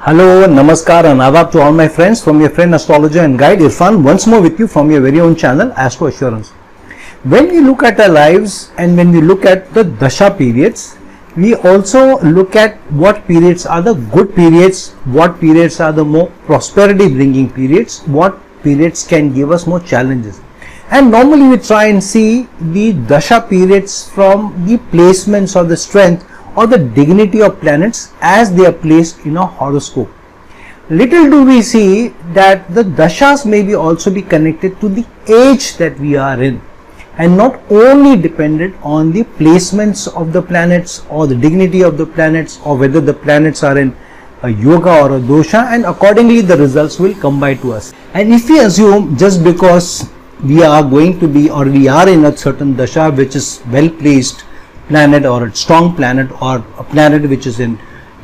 Hello, Namaskar and Adab to all my friends from your friend astrologer and guide Irfan once more with you from your very own channel Astro Assurance. When we look at our lives and when we look at the Dasha periods, we also look at what periods are the good periods, what periods are the more prosperity bringing periods, what periods can give us more challenges. And normally we try and see the Dasha periods from the placements or the strength or the dignity of planets as they are placed in a horoscope. Little do we see that the dashas may be also be connected to the age that we are in and not only dependent on the placements of the planets or the dignity of the planets or whether the planets are in a yoga or a dosha, and accordingly the results will come by to us. And if we assume just because we are going to be or we are in a certain dasha which is well placed planet or a strong planet or a planet which is in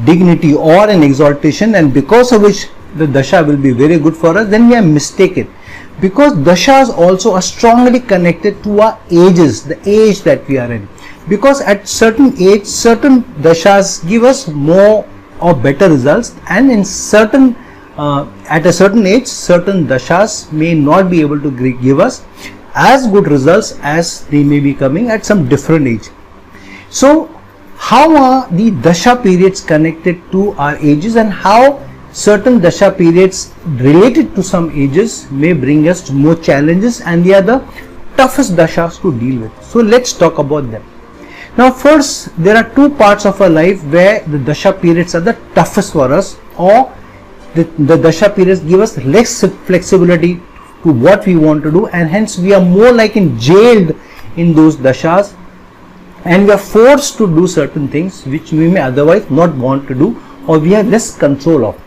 dignity or an exaltation, and because of which the dasha will be very good for us, then we are mistaken, because dashas also are strongly connected to our ages, the age that we are in, because at certain age certain dashas give us more or better results, and in certain at a certain age certain dashas may not be able to give us as good results as they may be coming at some different age. So how are the dasha periods connected to our ages, and how certain dasha periods related to some ages may bring us to more challenges, and they are the toughest dashas to deal with. So let's talk about them. Now first, there are two parts of our life where the dasha periods are the toughest for us, or the dasha periods give us less flexibility to what we want to do, and hence we are more like jailed in those dashas, and we are forced to do certain things which we may otherwise not want to do or we have less control of.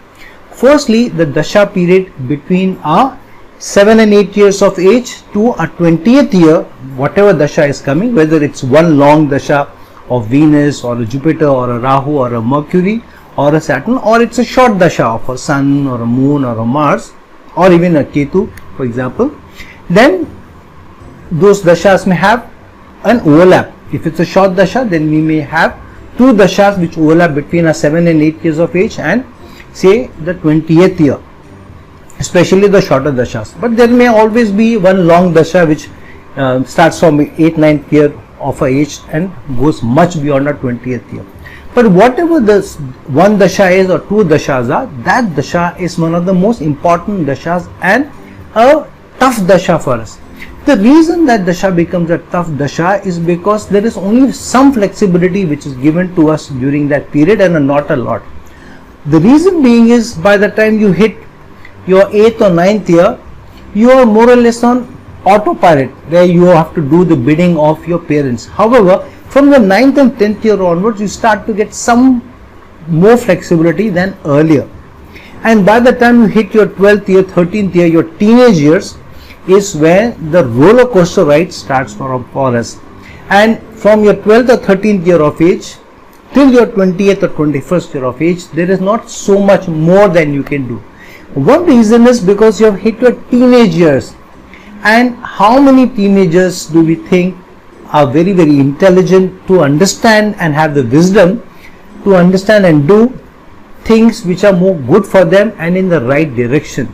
Firstly, the dasha period between our 7 and 8 years of age to our 20th year, whatever dasha is coming, whether it's one long dasha of Venus or a Jupiter or a Rahu or a Mercury or a Saturn, or it's a short dasha of a Sun or a Moon or a Mars or even a Ketu, for example, then those dashas may have an overlap. If it's a short dasha, then we may have two dashas which overlap between our 7 and 8 years of age and say the 20th year, especially the shorter dashas. But there may always be one long dasha which starts from 8th, 9th year of our age and goes much beyond our 20th year. But whatever this one dasha is or two dashas are, that dasha is one of the most important dashas and a tough dasha for us. The reason that dasha becomes a tough dasha is because there is only some flexibility which is given to us during that period and not a lot. The reason being is by the time you hit your 8th or 9th year, you are more or less on autopilot where you have to do the bidding of your parents. However, from the 9th and 10th year onwards, you start to get some more flexibility than earlier. And by the time you hit your 12th year, 13th year, your teenage years, is where the roller coaster ride starts for us. And from your 12th or 13th year of age till your 20th or 21st year of age, there is not so much more than you can do. One reason is because you have hit your teenage years, and how many teenagers do we think are very intelligent to understand and have the wisdom to understand and do things which are more good for them and in the right direction,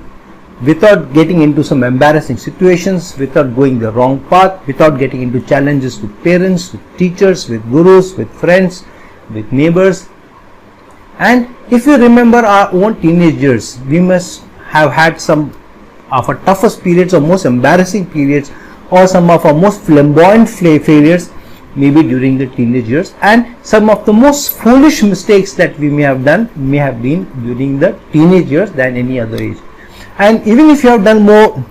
without getting into some embarrassing situations, without going the wrong path, without getting into challenges with parents, with teachers, with gurus, with friends, with neighbors. And if you remember our own teenage years, we must have had some of our toughest periods or most embarrassing periods or some of our most flamboyant failures maybe during the teenage years, and some of the most foolish mistakes that we may have done may have been during the teenage years than any other age. And even if you have done more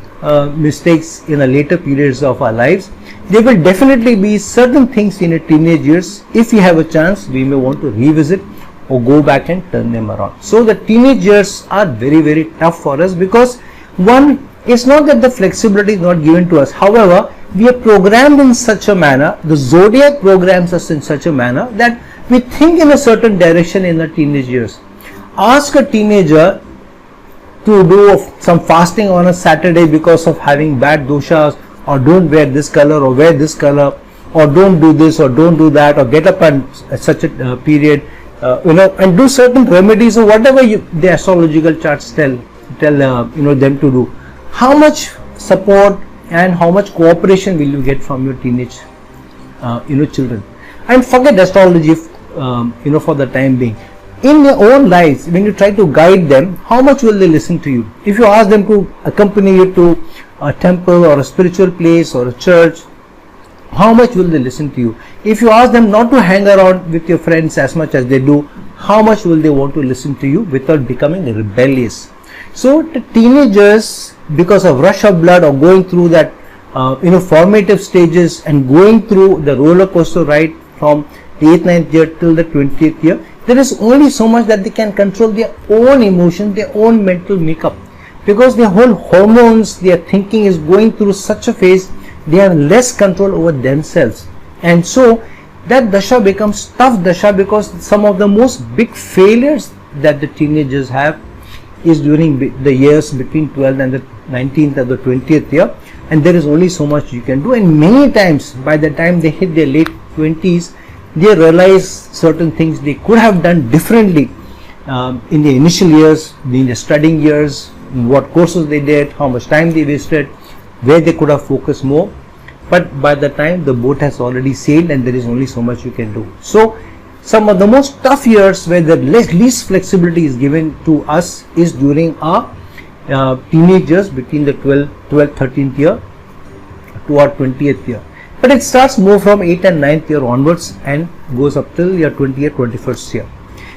mistakes in the later periods of our lives, there will definitely be certain things in the teenage years, if we have a chance, we may want to revisit or go back and turn them around. So the teenage years are very tough for us, because one, it's not that the flexibility is not given to us. However, we are programmed in such a manner, the zodiac programs us in such a manner that we think in a certain direction in the teenage years. Ask a teenager to do some fasting on a Saturday because of having bad doshas, or don't wear this color or wear this color, or don't do this or don't do that, or get up at such a period, and do certain remedies or whatever the astrological charts tell them to do. How much support and how much cooperation will you get from your teenage children? And forget astrology for the time being. In their own lives, when you try to guide them, how much will they listen to you? If you ask them to accompany you to a temple or a spiritual place or a church, how much will they listen to you? If you ask them not to hang around with your friends as much as they do, how much will they want to listen to you without becoming rebellious? So the teenagers, because of rush of blood or going through that formative stages and going through the roller coaster ride from the 8th, 9th year till the 20th year, there is only so much that they can control their own emotions, their own mental makeup, because their whole hormones, their thinking is going through such a phase. They have less control over themselves, and so that dasha becomes tough dasha, because some of the most big failures that the teenagers have is during the years between 12th and the 19th or the 20th year, and there is only so much you can do. And many times by the time they hit their late 20s, they realize certain things they could have done differently in the initial years, in the studying years, what courses they did, how much time they wasted, where they could have focused more. But by the time the boat has already sailed, and there is only so much you can do. So some of the most tough years where the least flexibility is given to us is during our teenage years, between the 12th, 13th year to our 20th year. But it starts more from 8th and 9th year onwards and goes up till your 20th, 21st year.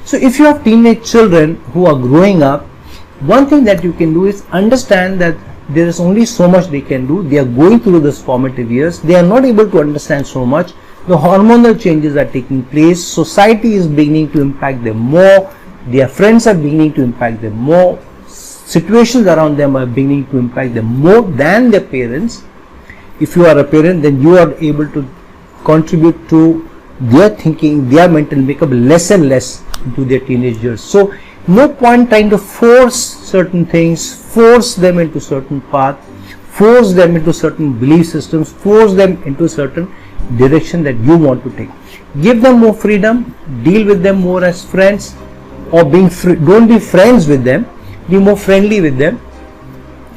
So if you have teenage children who are growing up, one thing that you can do is understand that there is only so much they can do. They are going through this formative years. They are not able to understand so much. The hormonal changes are taking place. Society is beginning to impact them more. Their friends are beginning to impact them more. Situations around them are beginning to impact them more than their parents. If you are a parent, then you are able to contribute to their thinking, their mental makeup less and less into their teenage years. So no point trying to force certain things, force them into certain path, force them into certain belief systems, force them into certain direction that you want to take. Give them more freedom, deal with them more as friends, or don't be friends with them, be more friendly with them,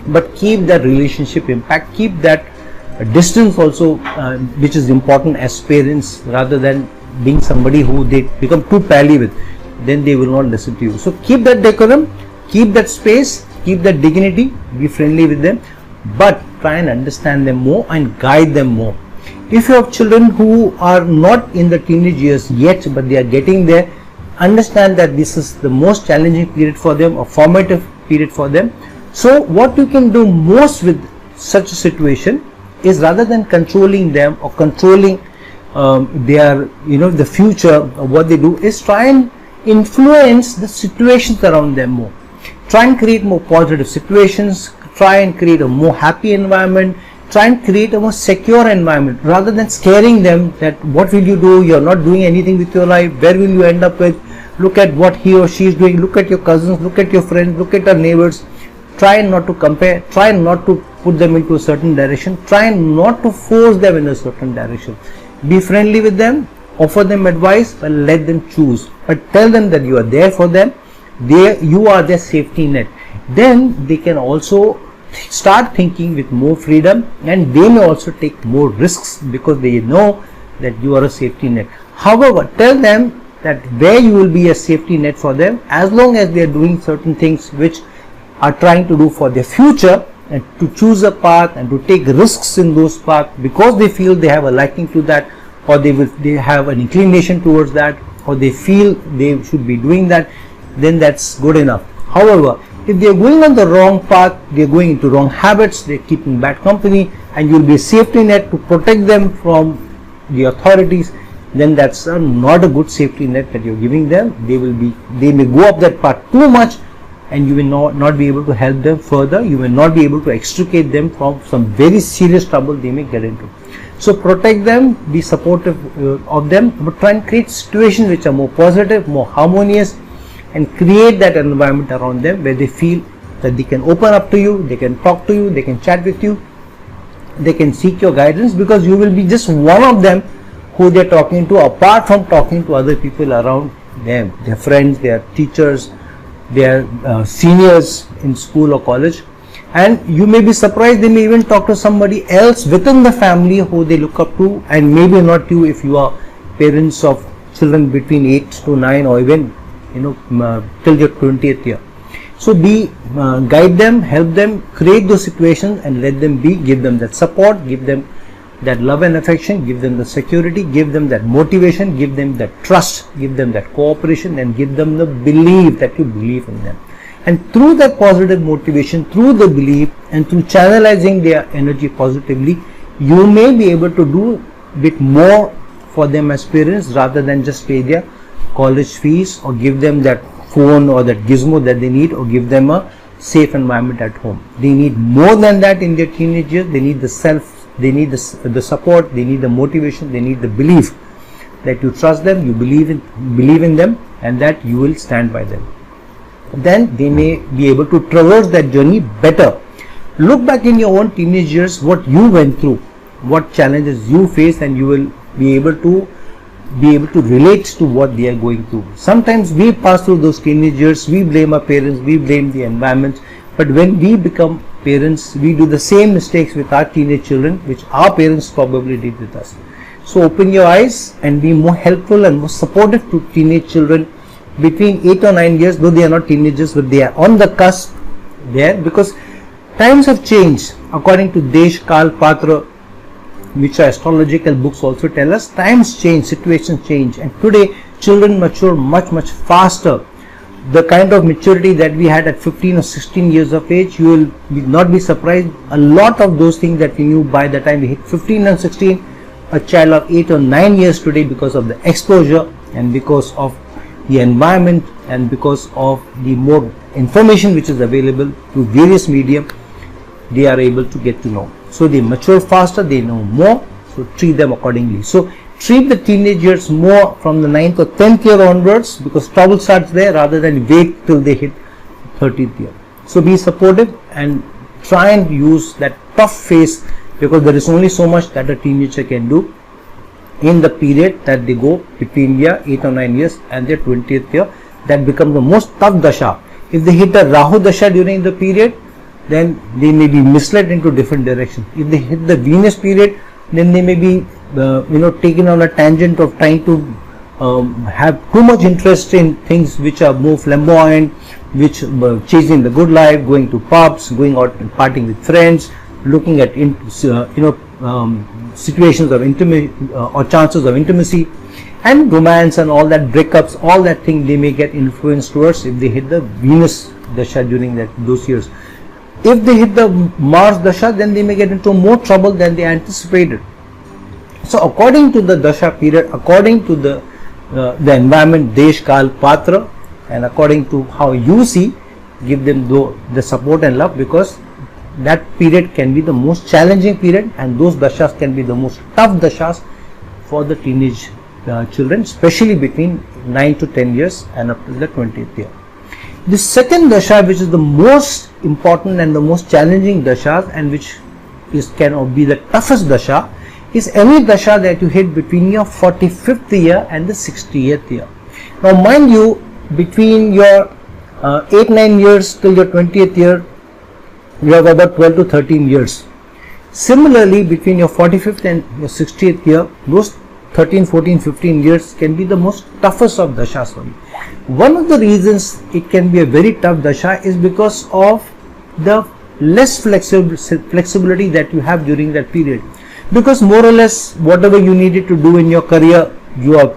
but keep that relationship impact, keep that distance also, which is important as parents, rather than being somebody who they become too pally with, then they will not listen to you. So keep that decorum, keep that space, keep that dignity, be friendly with them, but try and understand them more and guide them more. If you have children who are not in the teenage years yet, but they are getting there, understand that this is the most challenging period for them, a formative period for them. So what you can do most with such a situation is, rather than controlling them or controlling their the future of what they do, is try and influence the situations around them more. Try and create more positive situations, try and create a more happy environment, try and create a more secure environment, rather than scaring them that what will you do, you're not doing anything with your life, where will you end up with, look at what he or she is doing, look at your cousins, look at your friends, look at our neighbors. Try not to compare, try not to put them into a certain direction, try not to force them in a certain direction. Be friendly with them, offer them advice, but let them choose. But tell them that you are there for them, you are their safety net. Then they can also start thinking with more freedom, and they may also take more risks because they know that you are a safety net. However, tell them that where you will be a safety net for them, as long as they are doing certain things which are trying to do for their future, and to choose a path and to take risks in those paths because they feel they have a liking to that, or they have an inclination towards that, or they feel they should be doing that, then that's good enough. However, if they are going on the wrong path, they are going into wrong habits, they are keeping bad company, and you will be a safety net to protect them from the authorities, then that's not a good safety net that you are giving them. They may go up that path too much, and you will not be able to help them further. You will not be able to extricate them from some very serious trouble they may get into. So protect them, be supportive of them, but try and create situations which are more positive, more harmonious, and create that environment around them where they feel that they can open up to you, they can talk to you, they can chat with you, they can seek your guidance, because you will be just one of them who they are talking to, apart from talking to other people around their friends, their teachers, their seniors in school or college, and you may be surprised they may even talk to somebody else within the family who they look up to, and maybe not you if you are parents of children between 8 to 9 or even till your 20th year. So guide them, help them, create those situations and let them be, give them that support, give them that love and affection, give them the security, give them that motivation, give them that trust, give them that cooperation, and give them the belief that you believe in them. And through that positive motivation, through the belief and through channelizing their energy positively, you may be able to do a bit more for them as parents rather than just pay their college fees or give them that phone or that gizmo that they need or give them a safe environment at home. They need more than that in their teenage years. They need they need the support, they need the motivation, they need the belief that you trust them, you believe in them, and that you will stand by them. Then they may be able to traverse that journey better. Look back in your own teenage years, what you went through, what challenges you faced, and you will be able to relate to what they are going through. Sometimes we pass through those teenage years, we blame our parents, we blame the environment, but when we become parents, we do the same mistakes with our teenage children which our parents probably did with us. So open your eyes and be more helpful and more supportive to teenage children between 8 or 9 years, though they are not teenagers, but they are on the cusp there, because times have changed. According to Desh, Kal, Patra, which are astrological books also tell us, times change, situations change, and today children mature much faster. The kind of maturity that we had at 15 or 16 years of age, you will not be surprised. A lot of those things that we knew by the time we hit 15 and 16, a child of 8 or 9 years today, because of the exposure and because of the environment and because of the more information which is available through various media, they are able to get to know. So they mature faster, they know more, so treat them accordingly. So treat the teenagers more from the 9th or 10th year onwards, because trouble starts there rather than wait till they hit 13th year. So be supportive and try and use that tough phase, because there is only so much that a teenager can do in the period that they go between 8 or 9 years and their 20th year. That becomes the most tough dasha. If they hit a Rahu dasha during the period, then they may be misled into different directions. If they hit the Venus period, then they may be taken on a tangent of trying to have too much interest in things which are more flamboyant, which chasing the good life, going to pubs, going out and partying with friends, looking at situations of intimacy or chances of intimacy and romance and all that, breakups, all that thing they may get influenced towards if they hit the Venus dasha during those years. If they hit the Mars dasha, then they may get into more trouble than they anticipated. So according to the dasha period, according to the environment, Desh, Kal, Patra, and according to how you see, give them the support and love, because that period can be the most challenging period, and those dashas can be the most tough dashas for the teenage children, especially between 9 to 10 years and up to the 20th year. The second dasha, which is the most important and the most challenging dashas, and which can be the toughest dasha, is any dasha that you hit between your 45th year and the 60th year. Now mind you, between your 8-9 years till your 20th year, you have about 12 to 13 years. Similarly, between your 45th and your 60th year, those 13, 14, 15 years can be the most toughest of dashas for you. One of the reasons it can be a very tough dasha is because of the less flexibility that you have during that period. Because more or less whatever you needed to do in your career, you have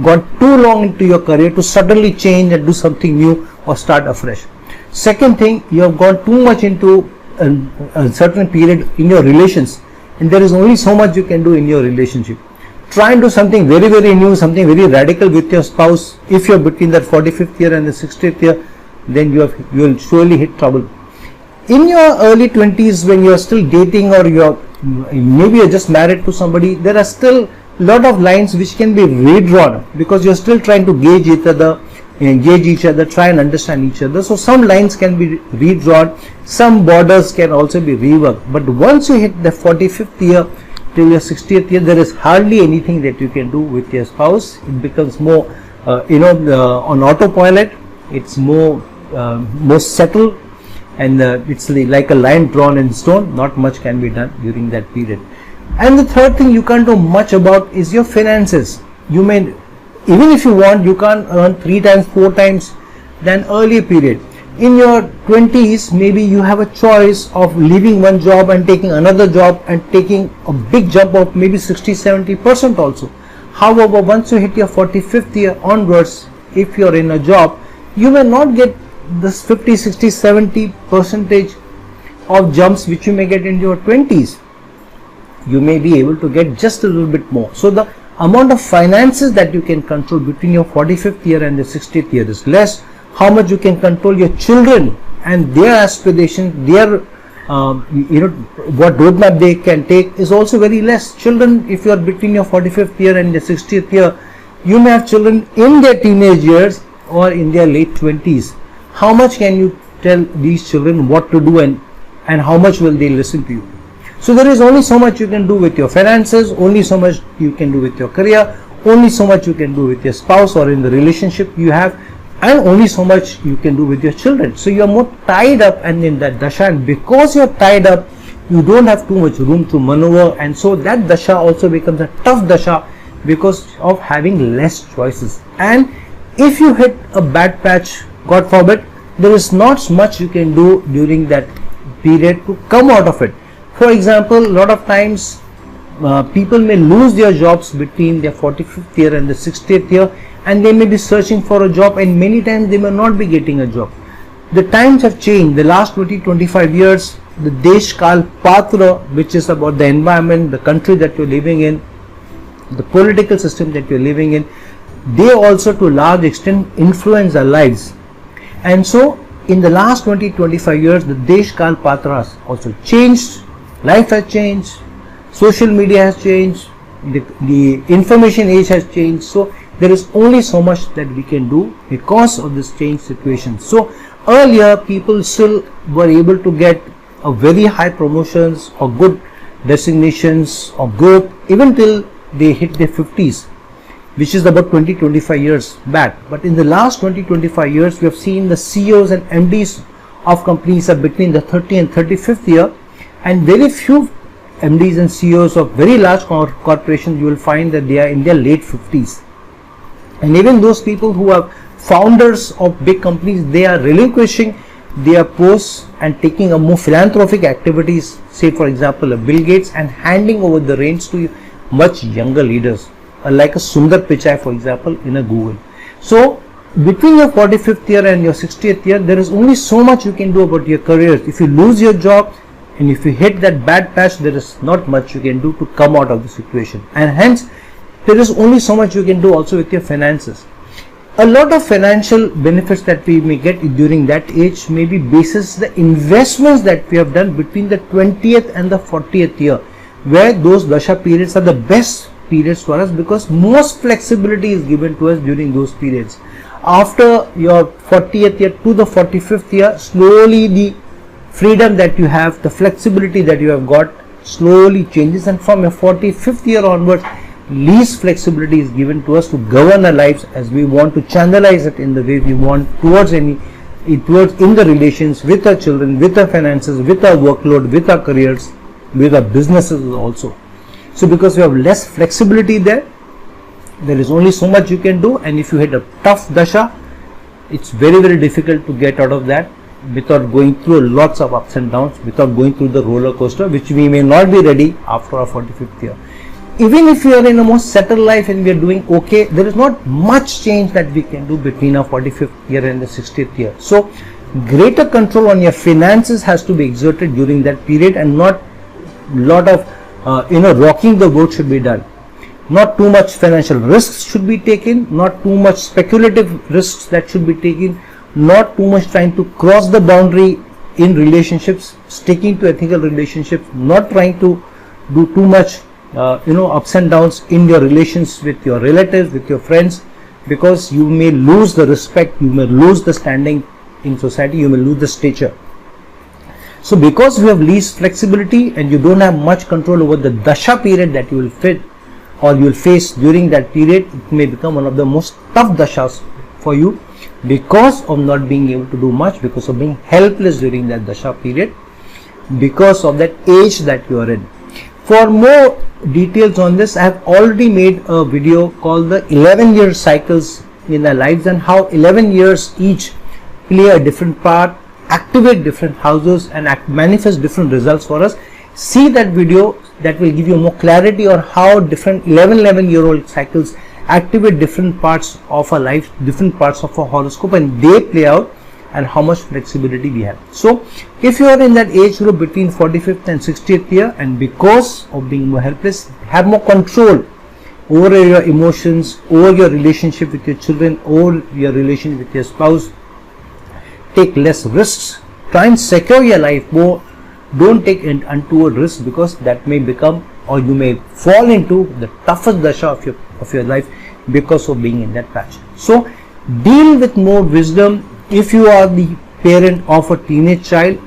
gone too long into your career to suddenly change and do something new or start afresh. Second thing, you have gone too much into a certain period in your relations, and there is only so much you can do in your relationship. Try and do something very new, something very radical with your spouse. If you are between that 45th year and the 60th year, then you will surely hit trouble. In your early 20s, when you are still dating, or maybe you're just married to somebody, there are still a lot of lines which can be redrawn, because you're still trying to gauge each other, try and understand each other. So some lines can be redrawn, some borders can also be reworked. But once you hit the 45th year till your 60th year, there is hardly anything that you can do with your spouse. It becomes more on autopilot. It's more settled, and it's like a line drawn in stone. Not much can be done during that period. And the third thing you can't do much about is your finances. You may, even if you want, you can't earn 3 times, 4 times than earlier period. In your 20s, maybe you have a choice of leaving one job and taking another job and taking a big jump of maybe 60-70% also. However, once you hit your 45th year onwards, if you're in a job, you may not get this 50, 60, 70% of jumps which you may get in your 20s. You may be able to get just a little bit more. So the amount of finances that you can control between your 45th year and the 60th year is less. How much you can control your children and their aspirations, their what roadmap they can take is also very less. Children, if you are between your 45th year and the 60th year, you may have children in their teenage years or in their late 20s. How much can you tell these children what to do, and how much will they listen to you? So there is only so much you can do with your finances, only so much you can do with your career, only so much you can do with your spouse or in the relationship you have, and only so much you can do with your children. So you are more tied up and in that dasha, and because you are tied up, you don't have too much room to maneuver, and so that dasha also becomes a tough dasha because of having less choices. And if you hit a bad patch, God forbid, there is not much you can do during that period to come out of it. For example, a lot of times people may lose their jobs between their 45th year and the 60th year, and they may be searching for a job, and many times they may not be getting a job. The times have changed. The last 20-25 years, the Desh Kal Patra, which is about the environment, the country that you're living in, the political system that you're living in, they also to a large extent influence our lives. And so in the last 20-25 years, the Desh Kal Patra has also changed. Life has changed, social media has changed, the information age has changed. So there is only so much that we can do because of this changed situation. So earlier people still were able to get a very high promotions or good designations or growth even till they hit their 50s, which is about 20-25 years back. But in the last 20-25 years, we have seen the CEOs and MDs of companies are between the 30 and 35th year, and very few MDs and CEOs of very large corporations, you will find that they are in their late 50s. And even those people who are founders of big companies, they are relinquishing their posts and taking a more philanthropic activities, say for example a Bill Gates, and handing over the reins to much younger leaders like a Sundar Pichai, for example, in a Google. So between your 45th year and your 60th year, there is only so much you can do about your careers. If you lose your job and if you hit that bad patch, there is not much you can do to come out of the situation, and hence there is only so much you can do also with your finances. A lot of financial benefits that we may get during that age may be basis the investments that we have done between the 20th and the 40th year, where those dasha periods are the best periods for us because most flexibility is given to us during those periods. After your 40th year to the 45th year, slowly the freedom that you have, the flexibility that you have got slowly changes, and from your 45th year onwards, least flexibility is given to us to govern our lives as we want, to channelize it in the way we want towards in the relations with our children, with our finances, with our workload, with our careers, with our businesses also. So because we have less flexibility there is only so much you can do, and if you hit a tough dasha, it's very, very difficult to get out of that without going through lots of ups and downs, without going through the roller coaster, which we may not be ready after our 45th year. Even if you are in a more settled life and we are doing okay, there is not much change that we can do between our 45th year and the 60th year. So greater control on your finances has to be exerted during that period, and not lot of rocking the boat should be done. Not too much financial risks should be taken, not too much speculative risks that should be taken, not too much trying to cross the boundary in relationships, sticking to ethical relationships, not trying to do too much ups and downs in your relations with your relatives, with your friends, because you may lose the respect, you may lose the standing in society, you may lose the stature. So because you have least flexibility and you don't have much control over the dasha period that you will fit or you will face during that period, it may become one of the most tough dashas for you, because of not being able to do much, because of being helpless during that dasha period, because of that age that you are in. For more details on this, I have already made a video called the 11-year cycles in our lives, and how 11 years each play a different part, activate different houses, and manifest different results for us. See that video, that will give you more clarity on how different 11-year-old cycles activate different parts of our life, different parts of our horoscope, and they play out, and how much flexibility we have. So if you are in that age group between 45th and 60th year, and because of being more helpless, have more control over your emotions, over your relationship with your children, over your relationship with your spouse, take less risks, try and secure your life more. Don't take untoward risks, because that may become, or you may fall into the toughest dasha of your life because of being in that patch. So deal with more wisdom. If you are the parent of a teenage child,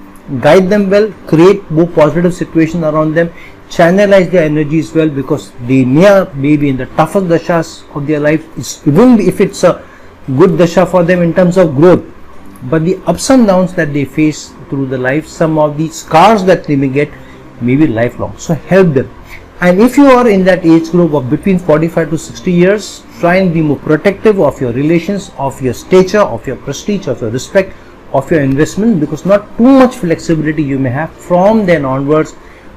guide them well, create more positive situation around them, channelize their energies well, because they may be in the toughest dashas of their life. Even if it's a good dasha for them in terms of growth, but the ups and downs that they face through the life, some of the scars that they may get may be lifelong. So help them. And if you are in that age group of between 45 to 60 years, try and be more protective of your relations, of your stature, of your prestige, of your respect, of your investment, because not too much flexibility you may have. From then onwards,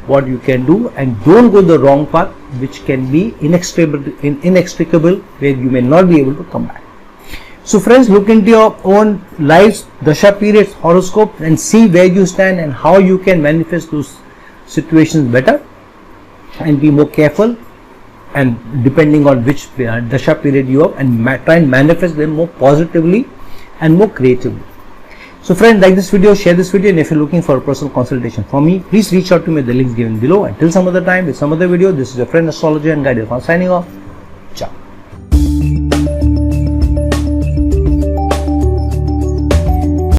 what you can do, and don't go the wrong path, which can be inextricable, where you may not be able to come back. So friends, look into your own lives, dasha periods, horoscope, and see where you stand and how you can manifest those situations better, and be more careful, and depending on which dasha period you are, and try and manifest them more positively and more creatively. So friends, like this video, share this video, and if you're looking for a personal consultation from me, please reach out to me at the links given below. Until some other time with some other video, this is your friend astrologer and guide Irfan signing off.